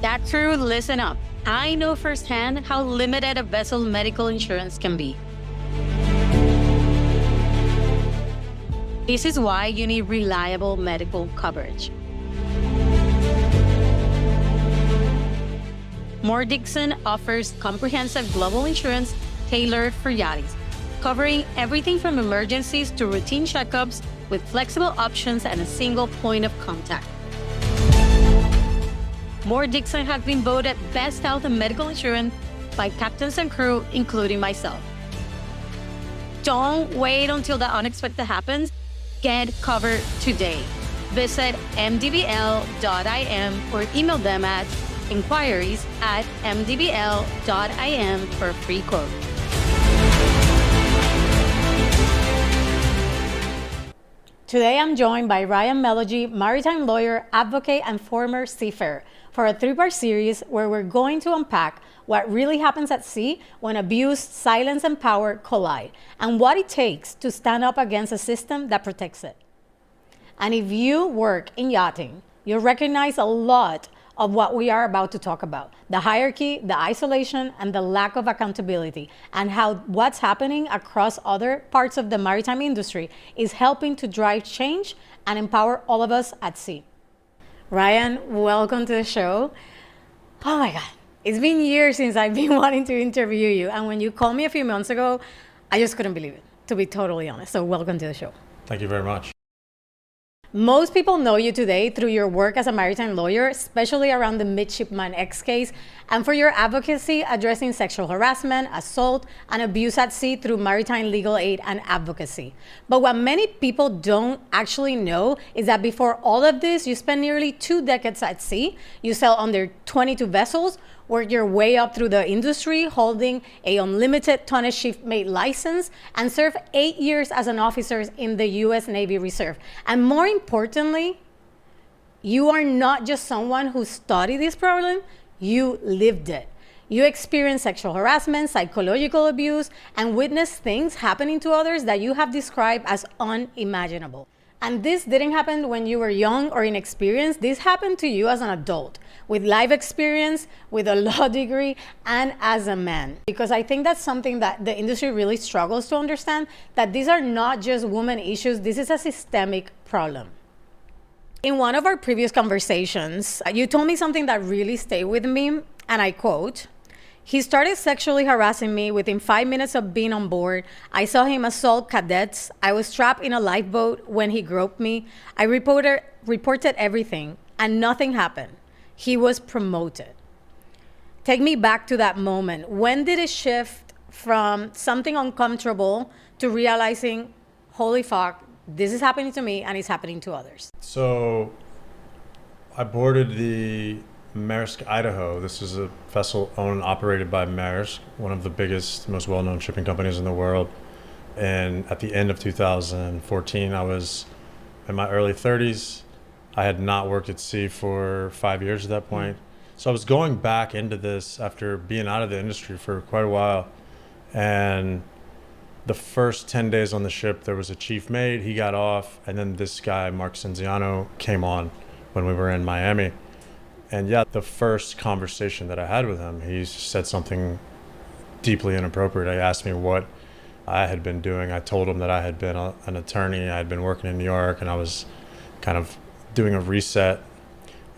That crew, listen up. I know firsthand how limited a vessel's medical insurance can be. This is why you need reliable medical coverage. Moore Dixon offers comprehensive global insurance tailored for yachties, covering everything from emergencies to routine checkups with flexible options and a single point of contact. Moore Dixon has been voted best health and medical insurance by captains and crew, including myself. Don't wait until the unexpected happens. Get covered today. Visit mdbl.im or email them at inquiries@mdbl.im for a free quote. Today I'm joined by Ryan Melogy, maritime lawyer, advocate, and former seafarer, for a three-part series where we're going to unpack what really happens at sea when abuse, silence, and power collide, and what it takes to stand up against a system that protects it. And if you work in yachting, you'll recognize a lot of what we are about to talk about: the hierarchy, the isolation, and the lack of accountability, and how what's happening across other parts of the maritime industry is helping to drive change and empower all of us at sea. Ryan, welcome to the show. Oh my God, it's been years since I've been wanting to interview you, and when you called me a few months ago, I just couldn't believe it, to be totally honest. So welcome to the show. Thank you very much. Most people know you today through your work as a maritime lawyer, especially around the Midshipman X case, and for your advocacy addressing sexual harassment, assault, and abuse at sea through maritime legal aid and advocacy. But what many people don't actually know is that before all of this, you spent nearly 2 decades at sea. You sailed under 22 vessels, worked your way up through the industry, holding a unlimited tonnage shipmate license, and served 8 years as an officer in the U.S. Navy Reserve. And more importantly, you are not just someone who studied this problem, you lived it. You experienced sexual harassment, psychological abuse, and witnessed things happening to others that you have described as unimaginable. And this didn't happen when you were young or inexperienced. This happened to you as an adult, with life experience, with a law degree, and as a man. Because I think that's something that the industry really struggles to understand, that these are not just women issues, this is a systemic problem. In one of our previous conversations, you told me something that really stayed with me, and I quote, "He started sexually harassing me within 5 minutes of being on board. I saw him assault cadets. I was trapped in a lifeboat when he groped me. I reported everything, and nothing happened. He was promoted." Take me back to that moment. When did it shift from something uncomfortable to realizing, holy fuck, this is happening to me and it's happening to others? So I boarded the Maersk Idaho. This is a vessel owned and operated by Maersk, one of the biggest, most well-known shipping companies in the world. And at the end of 2014, I was in my early 30s. I had not worked at sea for 5 years at that point. So I was going back into this after being out of the industry for quite a while. And the first 10 days on the ship, there was a chief mate. He got off, and then this guy, Mark Cinziano, came on when we were in Miami. And yeah, the first conversation that I had with him, he said something deeply inappropriate. He asked me what I had been doing. I told him that I had been an attorney. I had been working in New York, and I was kind of doing a reset.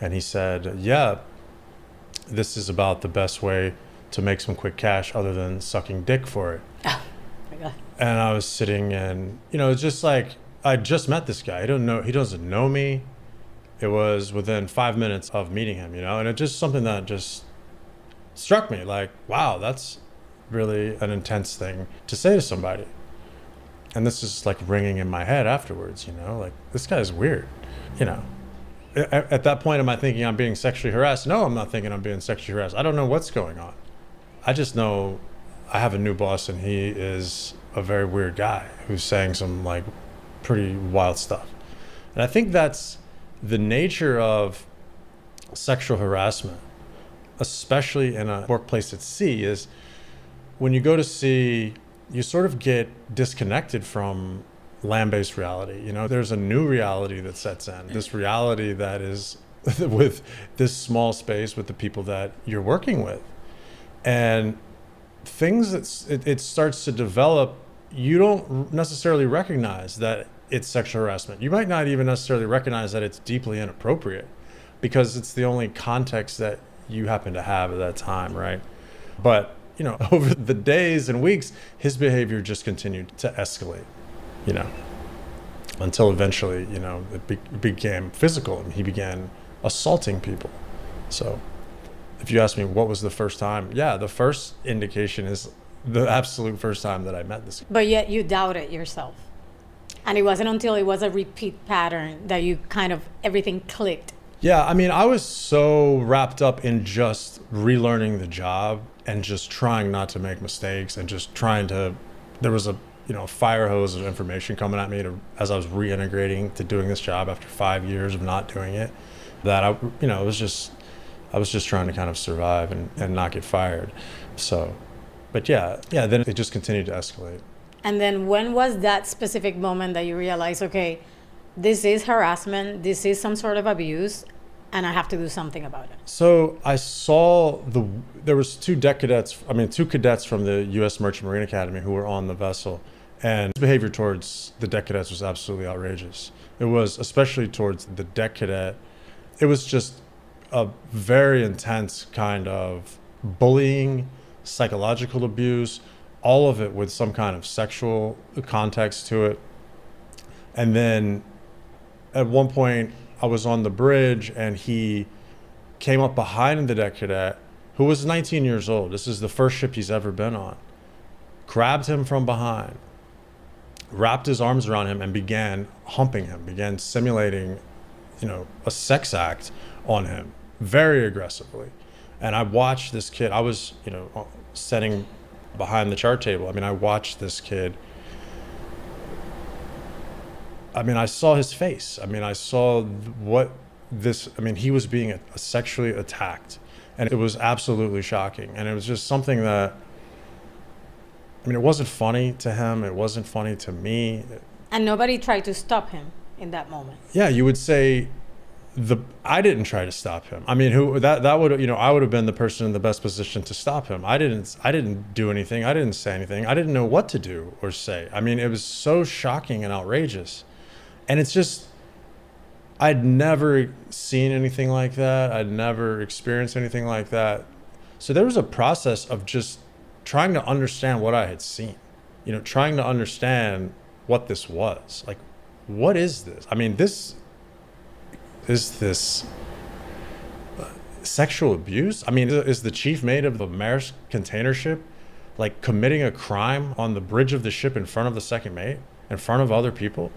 And he said, yeah, this is about the best way to make some quick cash other than sucking dick for it. Oh, my God. And I was sitting and, it's just like, I just met this guy. He doesn't know me. It was within 5 minutes of meeting him, and it's just something that just struck me like, wow, that's really an intense thing to say to somebody. And this is like ringing in my head afterwards, like, this guy's weird, At that point, am I thinking I'm being sexually harassed? No, I'm not thinking I'm being sexually harassed. I don't know what's going on. I just know I have a new boss, and he is a very weird guy who's saying some like pretty wild stuff. And I think that's the nature of sexual harassment, especially in a workplace at sea, is when you go to sea, you sort of get disconnected from land-based reality. There's a new reality that sets in, this reality that is with this small space with the people that you're working with. And things it starts to develop, you don't necessarily recognize that it's sexual harassment. You might not even necessarily recognize that it's deeply inappropriate because it's the only context that you happen to have at that time, right? But, over the days and weeks, his behavior just continued to escalate, until eventually, it became physical and he began assaulting people. So if you ask me what was the first time, the first indication is the absolute first time that I met this guy. But yet you doubted yourself. And it wasn't until it was a repeat pattern that you kind of, everything clicked. Yeah, I was so wrapped up in just relearning the job and just trying not to make mistakes and just there was a fire hose of information coming at me as I was reintegrating to doing this job after 5 years of not doing it, that I was just trying to kind of survive and not get fired. So, but then it just continued to escalate. And then when was that specific moment that you realized, okay, this is harassment, this is some sort of abuse, and I have to do something about it? So I saw there was two cadets from the U.S. Merchant Marine Academy who were on the vessel, and his behavior towards the deck cadets was absolutely outrageous. It was, especially towards the deck cadet, it was just a very intense kind of bullying, psychological abuse, all of it with some kind of sexual context to it. And then at one point I was on the bridge and he came up behind the deck cadet, who was 19 years old. This is the first ship he's ever been on. Grabbed him from behind, wrapped his arms around him and began humping him, began simulating, a sex act on him very aggressively. And I watched this kid, I was, sitting behind the chart table. I watched this kid. I saw his face. I saw he was being sexually attacked. And it was absolutely shocking. And it was just something that, it wasn't funny to him. It wasn't funny to me. And nobody tried to stop him in that moment. Yeah, you would say I didn't try to stop him. That would, I would have been the person in the best position to stop him. I didn't do anything. I didn't say anything. I didn't know what to do or say. It was so shocking and outrageous. And it's just, I'd never seen anything like that. I'd never experienced anything like that. So there was a process of just trying to understand what I had seen, trying to understand what this was. Like, what is this? Is this sexual abuse? Is the chief mate of the Maersk container ship committing a crime on the bridge of the ship in front of the second mate, in front of other people?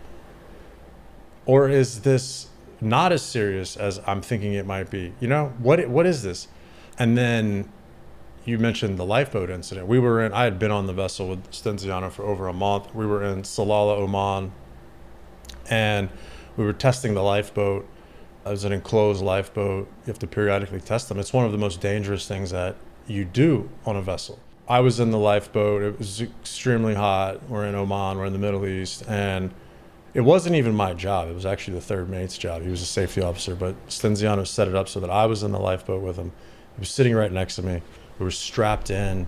Or is this not as serious as I'm thinking it might be? What is this? And then you mentioned the lifeboat incident. I had been on the vessel with Stenziano for over a month. We were in Salalah, Oman, and we were testing the lifeboat. It was an enclosed lifeboat. You have to periodically test them. It's one of the most dangerous things that you do on a vessel. I was in the lifeboat. It was extremely hot. We're in Oman. We're in the Middle East. And it wasn't even my job. It was actually the third mate's job. He was a safety officer. But Stenziano set it up so that I was in the lifeboat with him. He was sitting right next to me. We were strapped in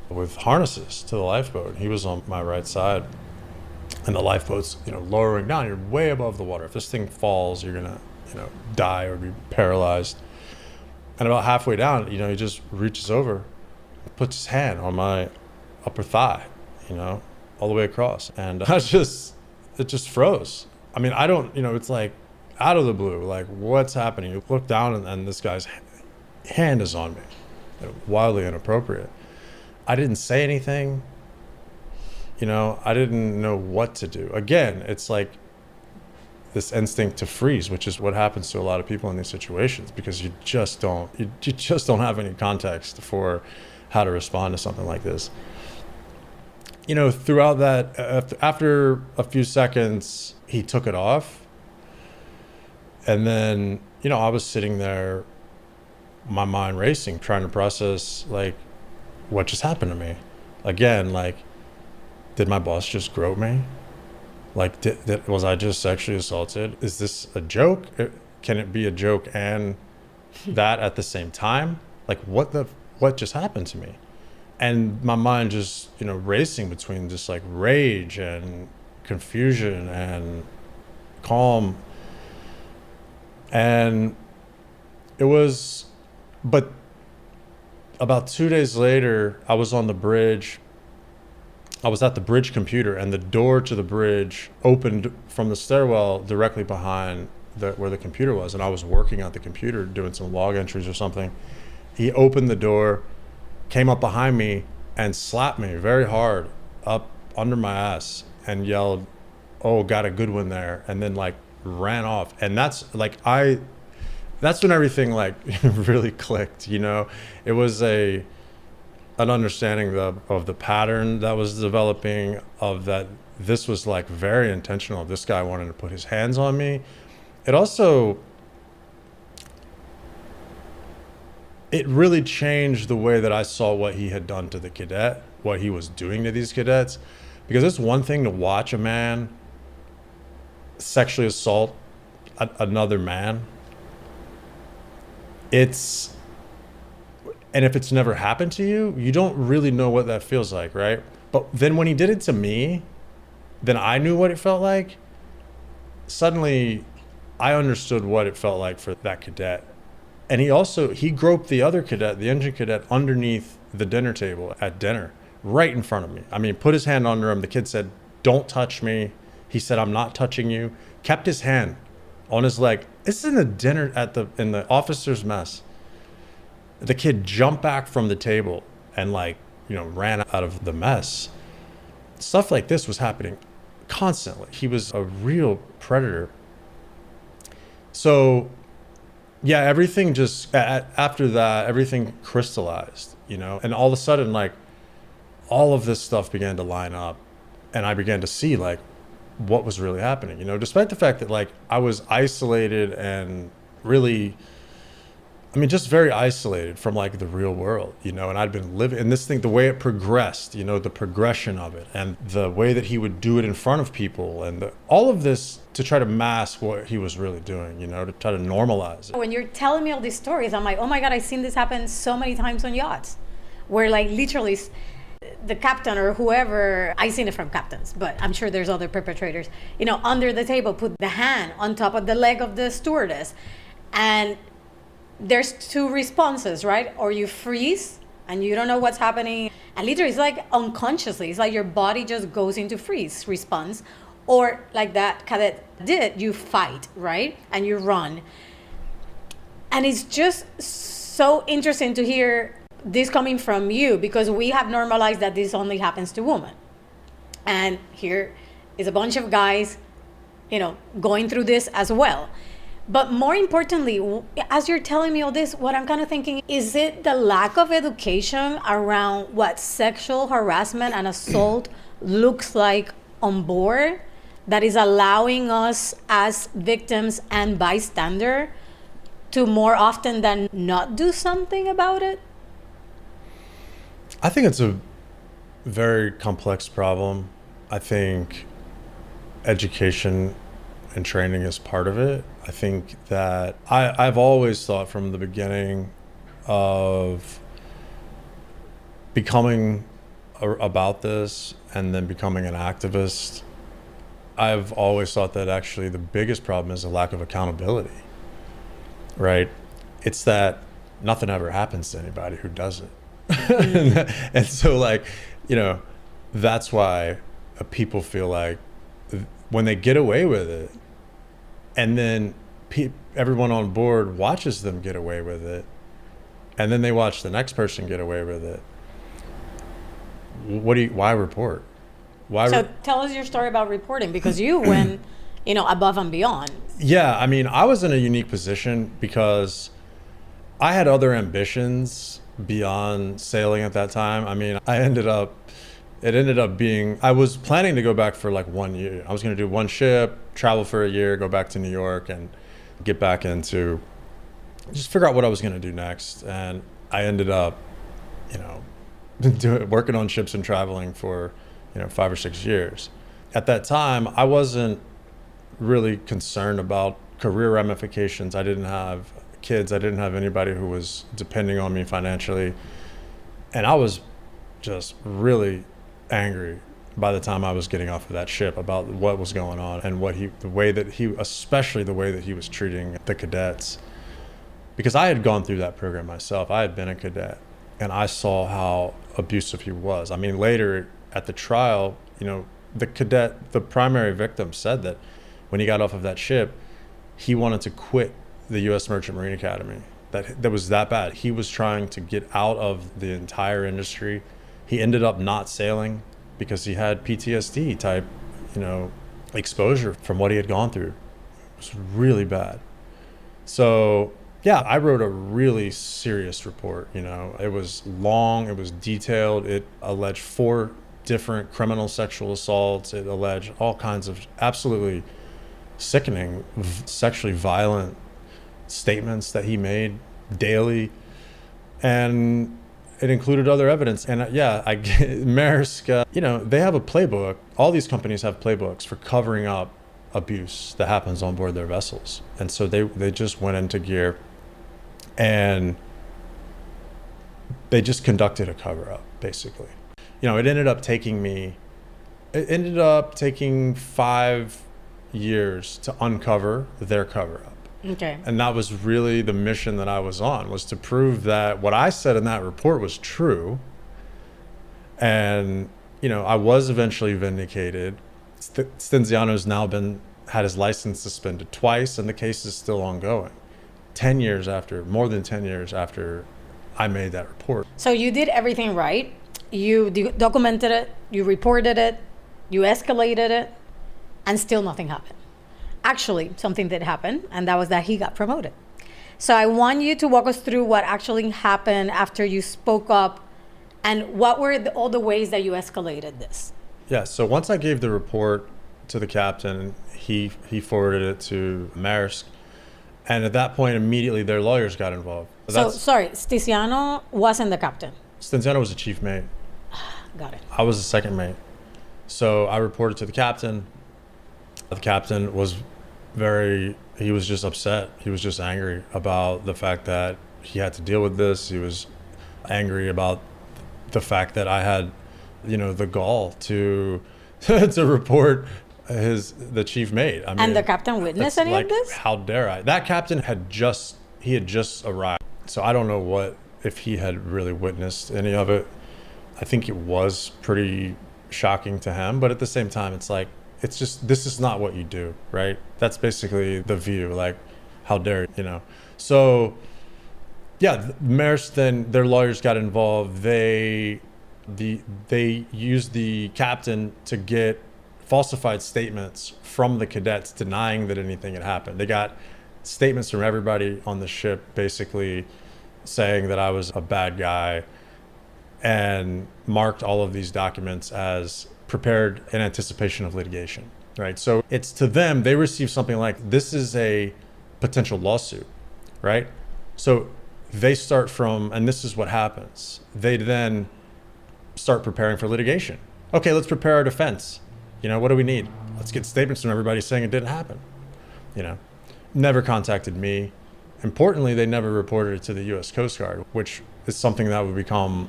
with harnesses to the lifeboat. He was on my right side. And the lifeboat's, lowering down. You're way above the water. If this thing falls, you're going to die or be paralyzed. And about halfway down, he just reaches over, puts his hand on my upper thigh, all the way across. And it just froze. I don't, it's like out of the blue, like what's happening? You look down and this guy's hand is on me, wildly inappropriate. I didn't say anything. I didn't know what to do. Again, it's like this instinct to freeze, which is what happens to a lot of people in these situations, because you just don't have any context for how to respond to something like this. Throughout that, after a few seconds, he took it off. And then, I was sitting there, my mind racing, trying to process, what just happened to me? Again, did my boss just grope me? Was I just sexually assaulted? Is this a joke? can it be a joke and that at the same time? Like, what just happened to me? And my mind just, racing between just like rage and confusion and calm. And but about 2 days later, I was on the bridge. I was at the bridge computer, and the door to the bridge opened from the stairwell directly behind where the computer was. And I was working at the computer doing some log entries or something. He opened the door, came up behind me, and slapped me very hard up under my ass and yelled, "Oh, got a good one there," and then like ran off. And that's when everything like really clicked. It was an understanding of the pattern that was developing, of that this was like very intentional. This guy wanted to put his hands on me. It really changed the way that I saw what he had done to the cadet, what he was doing to these cadets. Because it's one thing to watch a man sexually assault another man. And if it's never happened to you, you don't really know what that feels like, right? But then when he did it to me, then I knew what it felt like. Suddenly, I understood what it felt like for that cadet. And he groped the other cadet, the engine cadet, underneath the dinner table at dinner, right in front of me. I mean, put his hand under him. The kid said, "Don't touch me." He said, "I'm not touching you." Kept his hand on his leg. This is in the dinner in the officer's mess. The kid jumped back from the table and ran out of the mess. Stuff like this was happening constantly. He was a real predator. So yeah, everything just, after that, everything crystallized, and all of a sudden, all of this stuff began to line up, and I began to see what was really happening, despite the fact that I was isolated and really, just very isolated from the real world, and I'd been living in this thing, the way it progressed, the progression of it, and the way that he would do it in front of people, and all of this to try to mask what he was really doing, to try to normalize it. When you're telling me all these stories, I'm like, oh my God, I've seen this happen so many times on yachts, where literally the captain or whoever, I've seen it from captains, but I'm sure there's other perpetrators, under the table, put the hand on top of the leg of the stewardess. And there's two responses, right? Or you freeze and you don't know what's happening. And literally it's unconsciously, it's your body just goes into freeze response. Or like that cadet did, you fight, right? And you run. And it's just so interesting to hear this coming from you, because we have normalized that this only happens to women. And here is a bunch of guys, going through this as well. But more importantly, as you're telling me all this, what I'm kind of thinking, is it the lack of education around what sexual harassment and assault looks like on board that is allowing us as victims and bystander to more often than not do something about it? I think it's a very complex problem. I think education and training is part of it. I think that I've always thought from the beginning of becoming about this and then becoming an activist, I've always thought that actually the biggest problem is a lack of accountability, right? It's that nothing ever happens to anybody who does it. And so that's why people feel like when they get away with it, and then everyone on board watches them get away with it, and then they watch the next person get away with it. Why report? So tell us your story about reporting, because you went, above and beyond. Yeah, I was in a unique position because I had other ambitions beyond sailing at that time. It ended up being, I was planning to go back for 1 year. I was going to do one ship, travel for a year, go back to New York and get back into, just figure out what I was going to do next. And I ended up, working on ships and traveling for, 5 or 6 years. At that time, I wasn't really concerned about career ramifications. I didn't have kids. I didn't have anybody who was depending on me financially. And I was just really angry by the time I was getting off of that ship about what was going on and especially the way that he was treating the cadets. Because I had gone through that program myself. I had been a cadet and I saw how abusive he was. I mean, later at the trial, the primary victim said that when he got off of that ship, he wanted to quit the U.S. Merchant Marine Academy. That was that bad. He was trying to get out of the entire industry. He ended up not sailing because he had PTSD type, exposure from what he had gone through. It was really bad. So yeah, I wrote a really serious report. It was long, it was detailed. It alleged 4 different criminal sexual assaults. It alleged all kinds of absolutely sickening, sexually violent statements that he made daily. And it included other evidence. And Maersk, they have a playbook. All these companies have playbooks for covering up abuse that happens on board their vessels. And so they just went into gear and they just conducted a cover-up, basically. It ended up taking 5 years to uncover their cover-up. Okay. And that was really the mission that I was on, was to prove that what I said in that report was true. And, I was eventually vindicated. Stenziano's now had his license suspended twice, and the case is still ongoing. More than 10 years after I made that report. So you did everything right. You documented it, you reported it, you escalated it, and still nothing happened. Actually, something did happen, and that was that he got promoted. So I want you to walk us through what actually happened after you spoke up, and what were all the ways that you escalated this? Yeah, so once I gave the report to the captain, he forwarded it to Maersk, and at that point, immediately their lawyers got involved. Sorry, Stenziano wasn't the captain. Stenziano was a chief mate. Got it. I was a second mate. So I reported to the captain. The captain was he was just upset. He was just angry about the fact that he had to deal with this. He was angry about the fact that I had, the gall to report the chief mate. I mean, and the captain witnessed any of this? How dare I? That captain had just arrived. So I don't know if he had really witnessed any of it. I think it was pretty shocking to him, but at the same time, this is not what you do, right? That's basically the view, how dare you, So yeah, Maersk, then their lawyers got involved. They used the captain to get falsified statements from the cadets denying that anything had happened. They got statements from everybody on the ship basically saying that I was a bad guy, and marked all of these documents as prepared in anticipation of litigation, right? So it's to them, they receive something like, this is a potential lawsuit, right? So they start and this is what happens. They then start preparing for litigation. Okay, let's prepare our defense. What do we need? Let's get statements from everybody saying it didn't happen. Never contacted me. Importantly, they never reported it to the U.S. Coast Guard, which is something that would become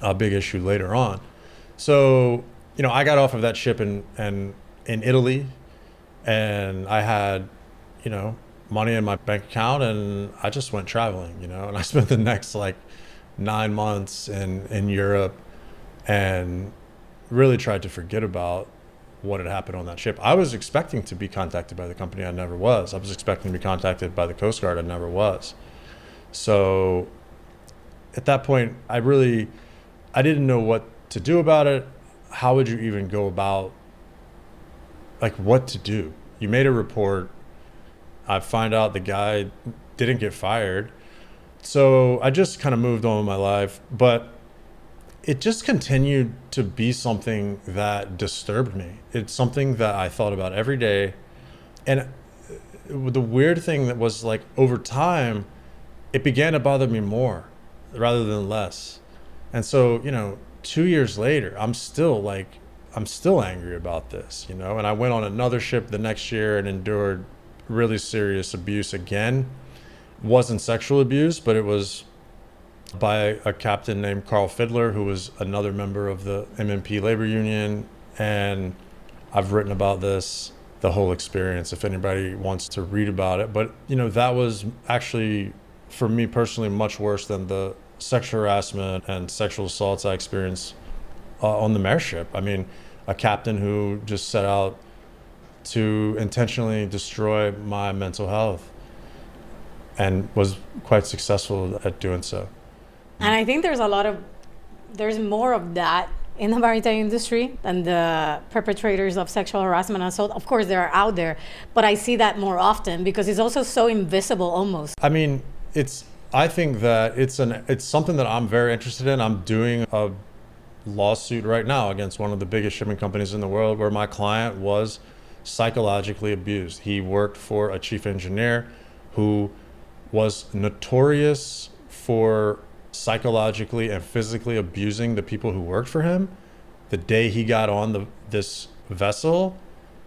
a big issue later on. So, I got off of that ship in Italy, and I had, money in my bank account, and I just went traveling, and I spent the next 9 months in Europe and really tried to forget about what had happened on that ship. I was expecting to be contacted by the company. I never was. I was expecting to be contacted by the Coast Guard. I never was. So at that point, I didn't know what to do about it. How would you even go about, what to do? You made a report. I find out the guy didn't get fired. So I just kind of moved on with my life. But it just continued to be something that disturbed me. It's something that I thought about every day. And the weird thing that was over time, it began to bother me more rather than less. And so, 2 years later, I'm still angry about this, and I went on another ship the next year and endured really serious abuse again. Wasn't sexual abuse, but it was by a captain named Carl Fiddler, who was another member of the MMP labor union. And I've written about this, the whole experience, if anybody wants to read about it. But, that was actually, for me personally, much worse than the sexual harassment and sexual assaults I experienced on the Maersk ship. I mean, a captain who just set out to intentionally destroy my mental health and was quite successful at doing so. And I think there's more of that in the maritime industry than the perpetrators of sexual harassment and assault. Of course, they're out there, but I see that more often because it's also so invisible almost. I mean, I think that it's something that I'm very interested in. I'm doing a lawsuit right now against one of the biggest shipping companies in the world where my client was psychologically abused. He worked for a chief engineer who was notorious for psychologically and physically abusing the people who worked for him. The day he got on this vessel,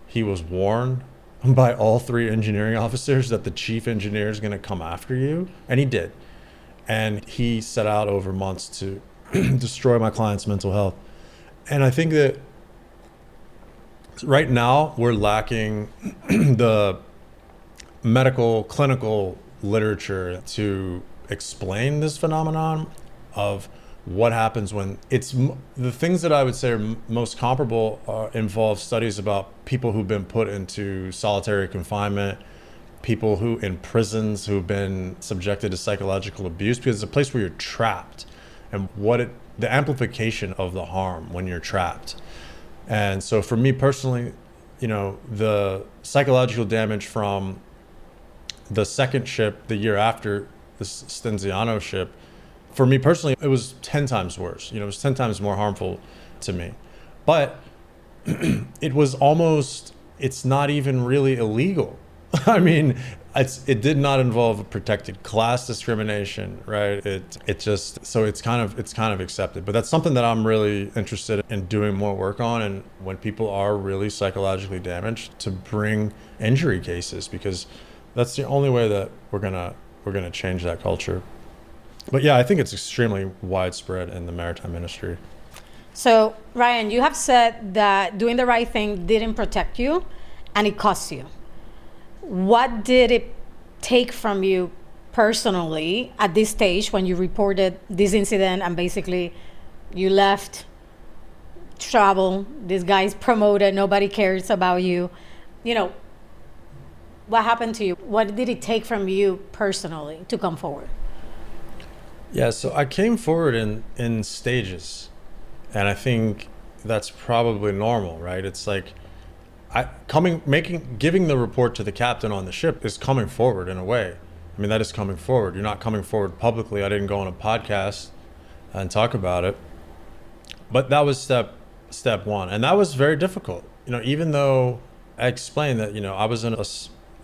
he was warned by all 3 engineering officers that the chief engineer is going to come after you, and he did. And he set out over months to destroy my client's mental health. And I think that right now we're lacking the medical clinical literature to explain this phenomenon of what happens when the things that I would say are most comparable involve studies about people who've been put into solitary confinement, people who in prisons who've been subjected to psychological abuse, because it's a place where you're trapped, and the amplification of the harm when you're trapped. And so for me personally, the psychological damage from the second ship the year after, the Stenziano ship, for me personally, it was 10 times worse. It was 10 times more harmful to me. But it's not even really illegal. I mean, it did not involve a protected class discrimination, right? So it's kind of accepted. But that's something that I'm really interested in doing more work on, and when people are really psychologically damaged, to bring injury cases, because that's the only way that we're gonna change that culture. But yeah, I think it's extremely widespread in the maritime industry. So, Ryan, you have said that doing the right thing didn't protect you and it cost you. What did it take from you personally at this stage when you reported this incident and basically you left, travel, this guy's promoted, nobody cares about you? What happened to you? What did it take from you personally to come forward? Yeah, so I came forward in stages, and I think that's probably normal, right? It's like giving the report to the captain on the ship is coming forward in a way. I mean, that is coming forward. You're not coming forward publicly. I didn't go on a podcast and talk about it, but that was step one, and that was very difficult. Even though I explained that I was in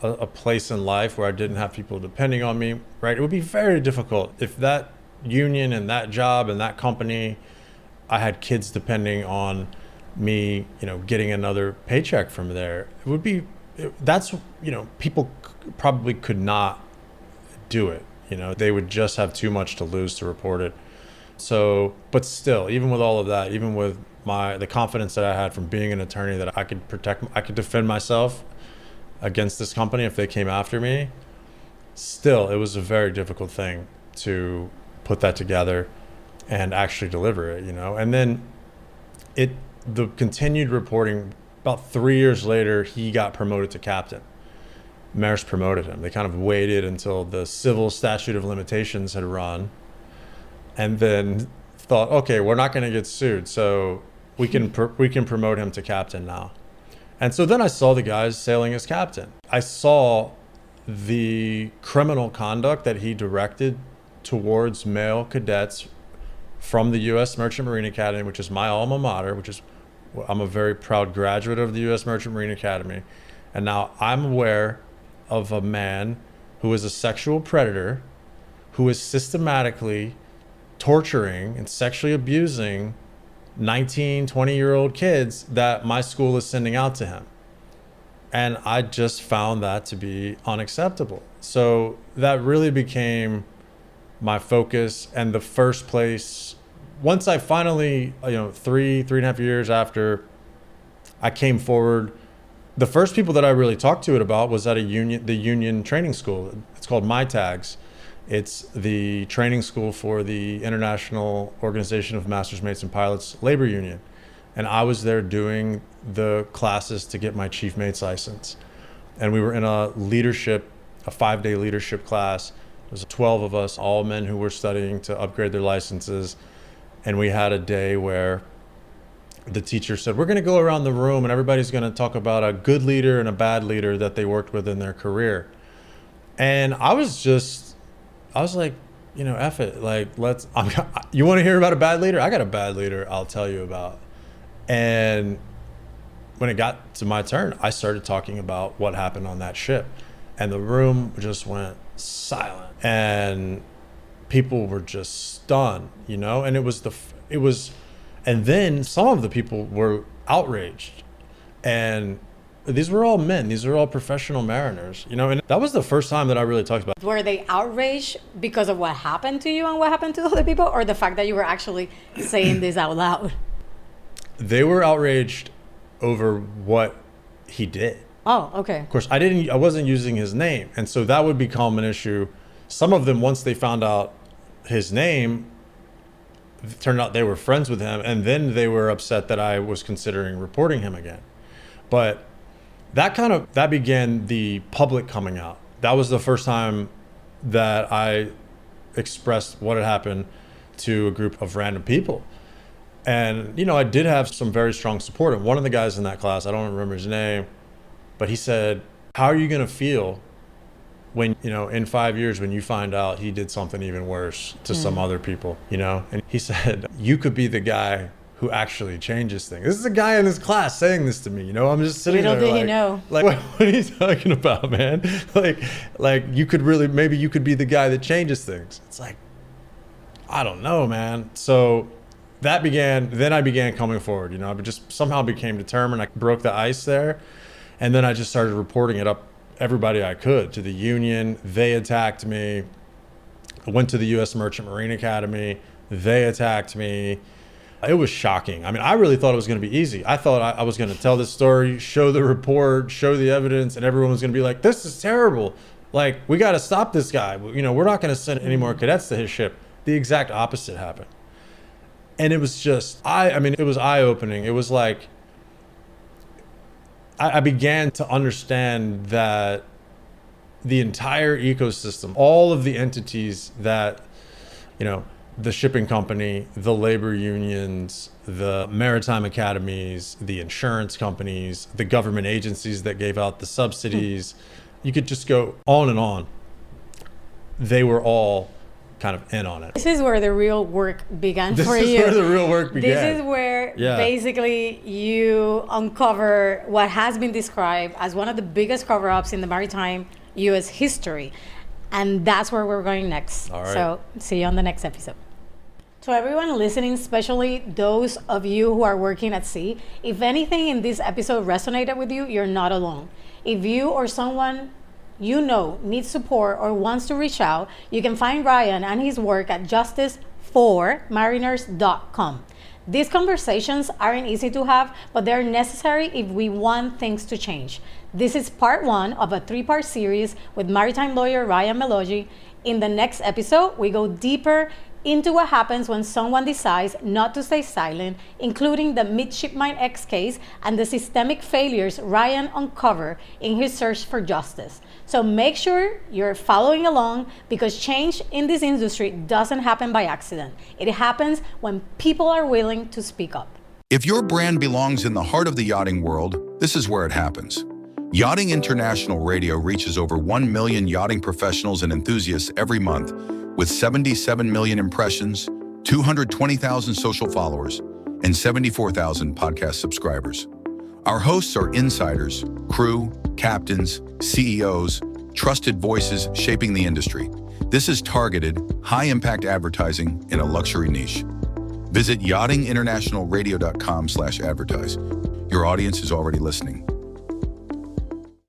a place in life where I didn't have people depending on me, right? It would be very difficult if that union and that job and that company, I had kids depending on me, getting another paycheck from there. People probably could not do it. They would just have too much to lose to report it. So, but still, even with all of that, even with the confidence that I had from being an attorney that I could defend myself against this company if they came after me, still, it was a very difficult thing to put that together and actually deliver it, And then the continued reporting, about 3 years later, he got promoted to captain. Maersk promoted him. They kind of waited until the civil statute of limitations had run and then thought, okay, we're not going to get sued, so we can promote him to captain now. And so then I saw the guys sailing as captain. I saw the criminal conduct that he directed towards male cadets from the U.S. Merchant Marine Academy, which is my alma mater, I'm a very proud graduate of the U.S. Merchant Marine Academy. And now I'm aware of a man who is a sexual predator, who is systematically torturing and sexually abusing 19, 20-year-old kids that my school is sending out to him. And I just found that to be unacceptable. So that really became my focus. And the first place, once I finally, 3.5 years after I came forward, the first people that I really talked to it about was at the union training school. It's called MyTags. It's the training school for the International Organization of Masters, Mates, and Pilots labor union. And I was there doing the classes to get my chief mate's license. And we were in a 5-day leadership class. There was 12 of us, all men who were studying to upgrade their licenses. And we had a day where the teacher said, we're going to go around the room and everybody's going to talk about a good leader and a bad leader that they worked with in their career. And I was like, F it. Like, you want to hear about a bad leader? I got a bad leader I'll tell you about. And when it got to my turn, I started talking about what happened on that ship. And the room just went silent. And people were just stunned, And and then some of the people were outraged. And these were all men. These were all professional mariners, And that was the first time that I really talked about it. Were they outraged because of what happened to you and what happened to other people, or the fact that you were actually saying this out loud? They were outraged over what he did. Oh, okay. Of course, I wasn't using his name. And so that would become an issue. Some of them, once they found out his name, it turned out they were friends with him. And then they were upset that I was considering reporting him again. But that began the public coming out. That was the first time that I expressed what had happened to a group of random people. And, I did have some very strong support. And one of the guys in that class, I don't remember his name, but he said, how are you going to feel when, in 5 years, when you find out he did something even worse to some other people, And he said, you could be the guy who actually changes things. This is a guy in his class saying this to me, I'm just sitting there like, what are you talking about, man? Like you could really, maybe you could be the guy that changes things. It's like, I don't know, man. So then I began coming forward, I just somehow became determined. I broke the ice there. And then I just started reporting it up everybody I could to the union. They attacked me. I went to the U.S. Merchant Marine Academy. They attacked me. It was shocking. I mean, I really thought it was going to be easy. I thought I was going to tell this story, show the report, show the evidence, and everyone was going to be like, this is terrible. Like, we got to stop this guy. We're not going to send any more cadets to his ship. The exact opposite happened. And it was just, it was eye-opening. It was like, I began to understand that the entire ecosystem, all of the entities that, the shipping company, the labor unions, the maritime academies, the insurance companies, the government agencies that gave out the subsidies, you could just go on and on. They were all kind of in on it. This is where the real work began for you. This is where the real work began. This is where basically you uncover what has been described as one of the biggest cover-ups in the maritime U.S. history. And that's where we're going next. All right. So see you on the next episode. To everyone listening, especially those of you who are working at sea, if anything in this episode resonated with you, you're not alone. If you or someone needs support or wants to reach out, you can find Ryan and his work at justiceformariners.com. These conversations aren't easy to have, but they're necessary if we want things to change. This is part 1 of a 3-part series with maritime lawyer Ryan Melogy. In the next episode, we go deeper into what happens when someone decides not to stay silent, including the Midshipman X case and the systemic failures Ryan uncovered in his search for justice. So make sure you're following along, because change in this industry doesn't happen by accident. It happens when people are willing to speak up. If your brand belongs in the heart of the yachting world, this is where it happens. Yachting International Radio reaches over 1 million yachting professionals and enthusiasts every month, with 77 million impressions, 220,000 social followers, and 74,000 podcast subscribers. Our hosts are insiders, crew, captains, CEOs, trusted voices shaping the industry. This is targeted, high-impact advertising in a luxury niche. Visit yachtinginternationalradio.com/advertise. Your audience is already listening.